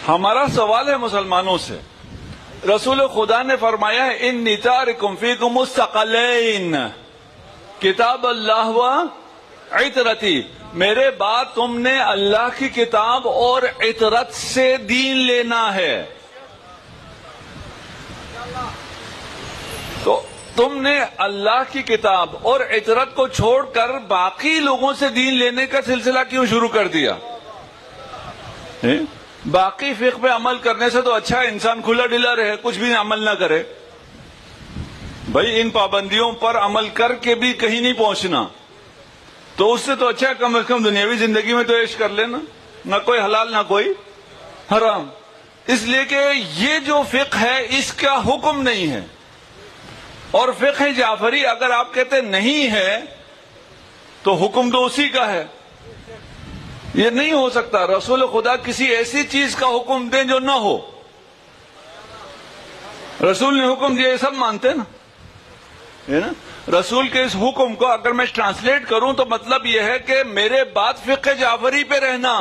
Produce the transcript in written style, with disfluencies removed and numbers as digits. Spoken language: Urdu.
ہمارا سوال ہے مسلمانوں سے، رسول خدا نے فرمایا ہے انی تارکم فیکم الثقلین کتاب اللہ و عطرتی، میرے بعد تم نے اللہ کی کتاب اور عطرت سے دین لینا ہے. تو تم نے اللہ کی کتاب اور عطرت کو چھوڑ کر باقی لوگوں سے دین لینے کا سلسلہ کیوں شروع کر دیا؟ باقی فقہ پہ عمل کرنے سے تو اچھا انسان کھلا ڈلا رہے، کچھ بھی عمل نہ کرے. بھائی ان پابندیوں پر عمل کر کے بھی کہیں نہیں پہنچنا، تو اس سے تو اچھا کم از کم دنیاوی زندگی میں تو عیش کر لینا، نہ کوئی حلال نہ کوئی حرام. اس لیے کہ یہ جو فقہ ہے اس کا حکم نہیں ہے، اور فقہ جعفری اگر آپ کہتے نہیں ہے تو حکم تو اسی کا ہے. یہ نہیں ہو سکتا رسول خدا کسی ایسی چیز کا حکم دیں جو نہ ہو. رسول نے حکم دیا، یہ سب مانتے نا. رسول کے اس حکم کو اگر میں ٹرانسلیٹ کروں تو مطلب یہ ہے کہ میرے بعد فقہ جعفری پہ رہنا.